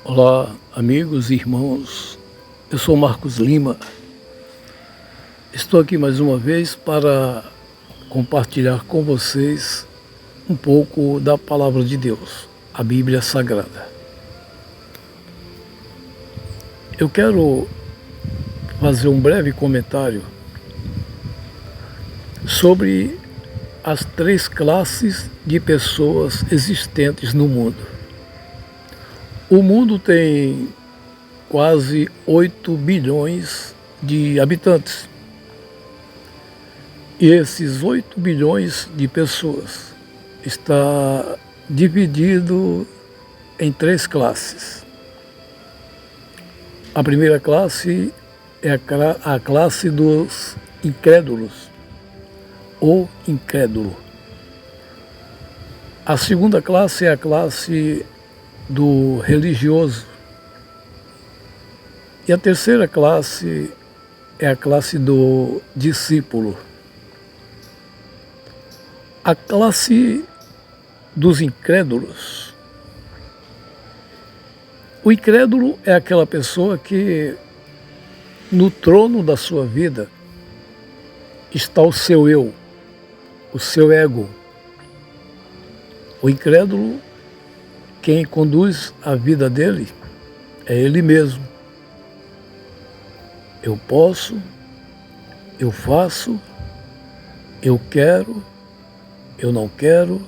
Olá, amigos e irmãos. Eu sou Marcos Lima. Estou aqui mais uma vez para compartilhar com vocês um pouco da Palavra de Deus, a Bíblia Sagrada. Eu quero fazer um breve comentário sobre as 3 classes de pessoas existentes no mundo. O mundo tem quase 8 bilhões de habitantes. E esses 8 bilhões de pessoas está dividido em 3 classes. A primeira classe é a classe dos incrédulos, ou incrédulo. A segunda classe é a classe do religioso. E a terceira classe é a classe do discípulo. A classe dos incrédulos. O incrédulo é aquela pessoa que no trono da sua vida está o seu eu, o seu ego. O incrédulo, quem conduz a vida dele é ele mesmo. Eu posso, eu faço, eu quero, eu não quero,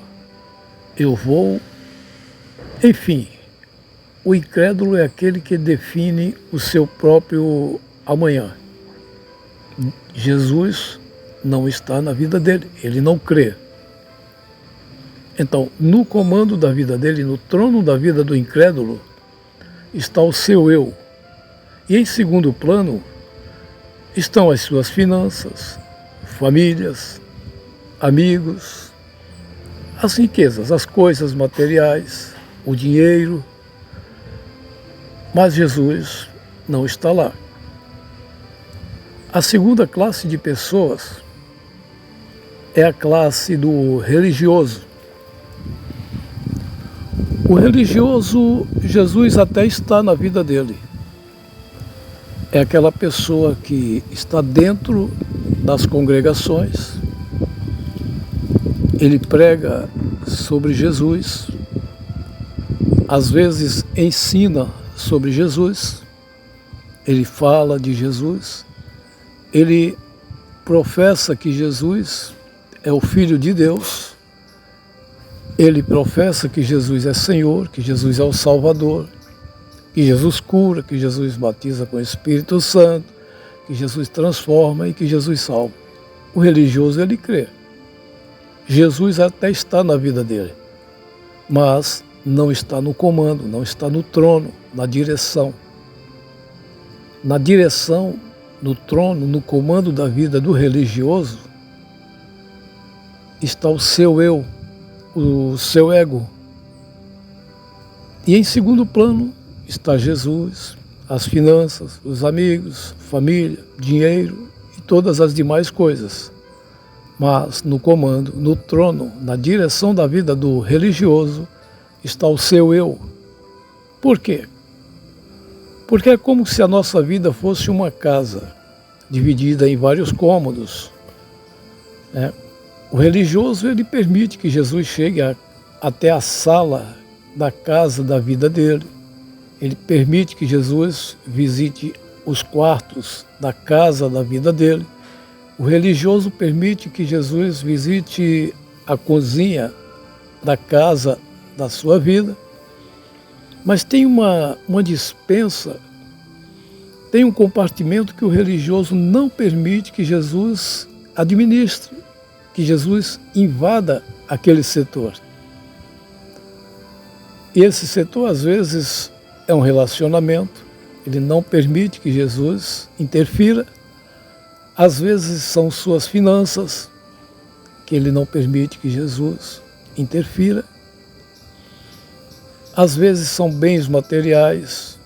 eu vou. Enfim, o incrédulo é aquele que define o seu próprio amanhã. Jesus não está na vida dele, ele não crê. Então, no comando da vida dele, no trono da vida do incrédulo, está o seu eu. E em segundo plano, estão as suas finanças, famílias, amigos, as riquezas, as coisas materiais, o dinheiro. Mas Jesus não está lá. A segunda classe de pessoas é a classe do religioso. O religioso, Jesus até está na vida dele. É aquela pessoa que está dentro das congregações, ele prega sobre Jesus, às vezes ensina sobre Jesus, ele fala de Jesus, ele professa que Jesus é o Filho de Deus, ele professa que Jesus é Senhor, que Jesus é o Salvador, que Jesus cura, que Jesus batiza com o Espírito Santo, que Jesus transforma e que Jesus salva. O religioso, ele crê. Jesus até está na vida dele, mas não está no comando, não está no trono, na direção. Na direção, no trono, no comando da vida do religioso, está o seu eu, o seu ego. E em segundo plano está Jesus, as finanças, os amigos, família, dinheiro e todas as demais coisas. Mas no comando, no trono, na direção da vida do religioso, está o seu eu. Por quê? Porque é como se a nossa vida fosse uma casa, dividida em vários cômodos, né? O religioso, ele permite que Jesus chegue até a sala da casa da vida dele. Ele permite que Jesus visite os quartos da casa da vida dele. O religioso permite que Jesus visite a cozinha da casa da sua vida. Mas tem uma despensa, tem um compartimento que o religioso não permite que Jesus administre, que Jesus invada aquele setor. E esse setor, às vezes, é um relacionamento, ele não permite que Jesus interfira. Às vezes são suas finanças, que ele não permite que Jesus interfira. Às vezes são bens materiais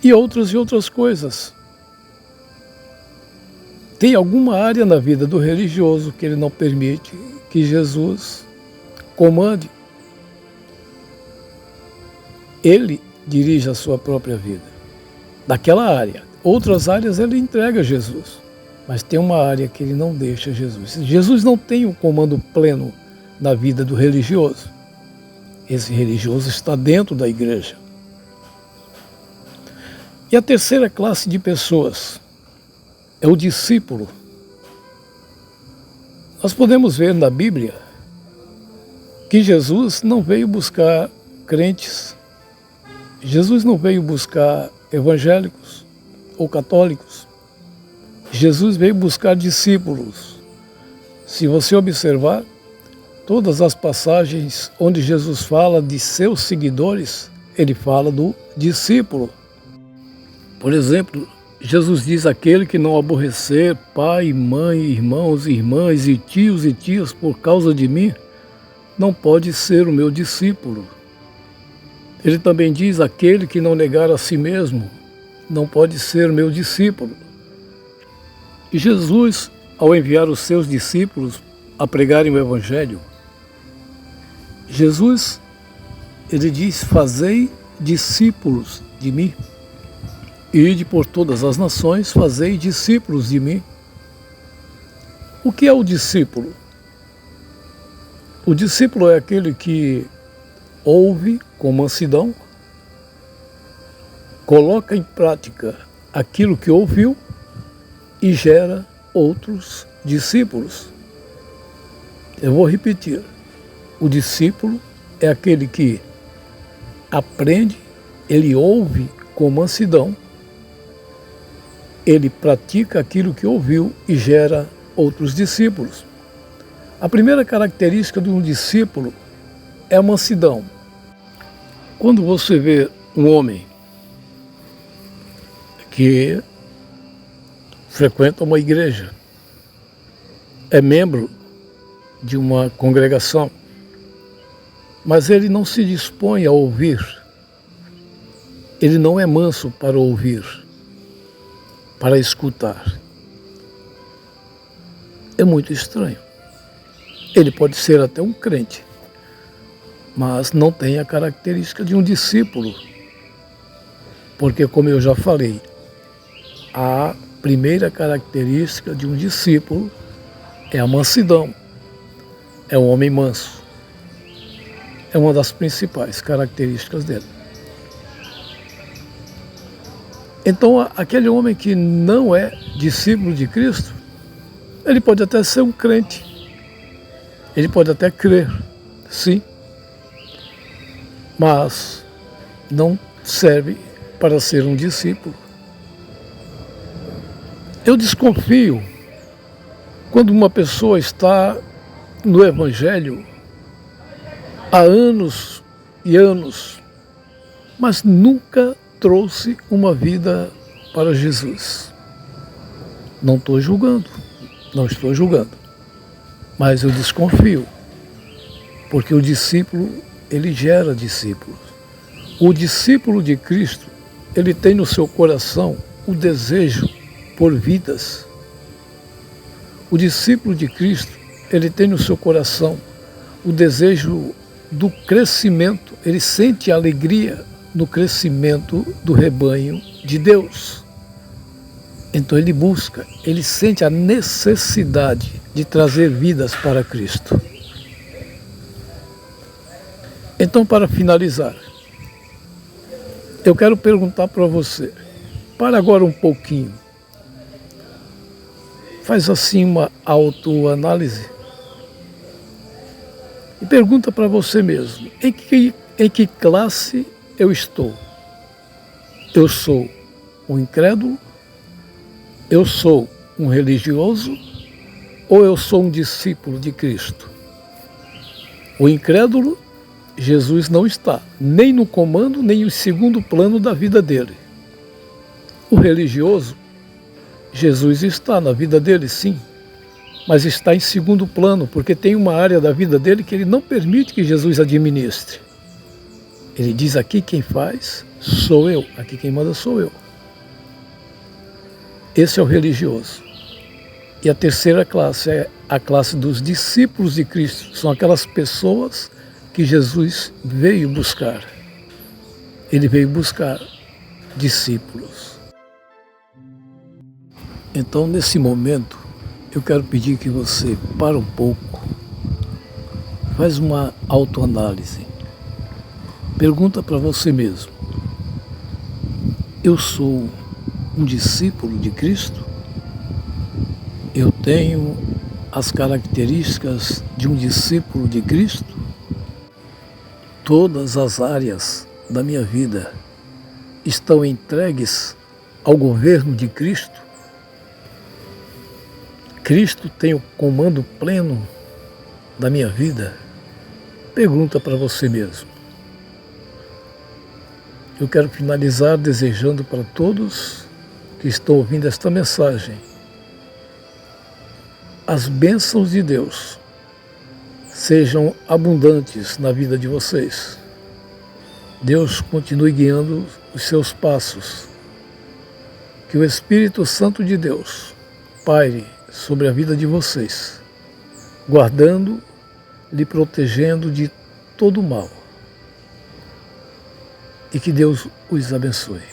e outras coisas. Tem alguma área na vida do religioso que ele não permite que Jesus comande. Ele dirige a sua própria vida. Daquela área. Outras áreas ele entrega a Jesus. Mas tem uma área que ele não deixa Jesus. Jesus não tem o comando pleno na vida do religioso. Esse religioso está dentro da igreja. E a terceira classe de pessoas é o discípulo. Nós podemos ver na Bíblia que Jesus não veio buscar crentes. Jesus não veio buscar evangélicos ou católicos. Jesus veio buscar discípulos. Se você observar, todas as passagens onde Jesus fala de seus seguidores, ele fala do discípulo. Por exemplo, Jesus diz: aquele que não aborrecer pai, mãe, irmãos, irmãs e tias por causa de mim, não pode ser o meu discípulo. Ele também diz: aquele que não negar a si mesmo, não pode ser o meu discípulo. E Jesus, ao enviar os seus discípulos a pregarem o Evangelho, Jesus, ele diz: fazei discípulos de mim. Ide por todas as nações, fazei discípulos de mim. O que é o discípulo? O discípulo é aquele que ouve com mansidão, coloca em prática aquilo que ouviu e gera outros discípulos. Eu vou repetir. O discípulo é aquele que aprende, ele ouve com mansidão, ele pratica aquilo que ouviu e gera outros discípulos. A primeira característica de um discípulo é a mansidão. Quando você vê um homem que frequenta uma igreja, é membro de uma congregação, mas ele não se dispõe a ouvir, ele não é manso para ouvir, para escutar. É muito estranho. Ele pode ser até um crente, mas não tem a característica de um discípulo, porque, como eu já falei, a primeira característica de um discípulo é a mansidão, é um homem manso. É uma das principais características dele. Então, aquele homem que não é discípulo de Cristo, ele pode até ser um crente, ele pode até crer, sim, mas não serve para ser um discípulo. Eu desconfio quando uma pessoa está no Evangelho há anos e anos, mas nunca trouxe uma vida para Jesus. Não estou julgando, mas eu desconfio, porque o discípulo, ele gera discípulos. O discípulo de Cristo, ele tem no seu coração o desejo por vidas. O discípulo de Cristo, ele tem no seu coração o desejo do crescimento, ele sente alegria no crescimento do rebanho de Deus. Então ele busca, ele sente a necessidade de trazer vidas para Cristo. Então, para finalizar, eu quero perguntar para você, para agora um pouquinho, faz assim uma autoanálise e pergunta para você mesmo, em que classe eu estou? Eu sou um incrédulo? Eu sou um religioso? Ou eu sou um discípulo de Cristo? O incrédulo, Jesus não está nem no comando, nem no segundo plano da vida dele. O religioso, Jesus está na vida dele, sim, mas está em segundo plano, porque tem uma área da vida dele que ele não permite que Jesus administre. Ele diz: aqui quem faz sou eu, aqui quem manda sou eu. Esse é o religioso. E a terceira classe é a classe dos discípulos de Cristo. São aquelas pessoas que Jesus veio buscar. Ele veio buscar discípulos. Então, nesse momento, eu quero pedir que você pare um pouco, faz uma autoanálise. Pergunta para você mesmo: eu sou um discípulo de Cristo? Eu tenho as características de um discípulo de Cristo? Todas as áreas da minha vida estão entregues ao governo de Cristo? Cristo tem o comando pleno da minha vida? Pergunta para você mesmo. Eu quero finalizar desejando para todos que estão ouvindo esta mensagem as bênçãos de Deus sejam abundantes na vida de vocês. Deus continue guiando os seus passos. Que o Espírito Santo de Deus paire sobre a vida de vocês, guardando, lhe protegendo de todo o mal. E que Deus os abençoe.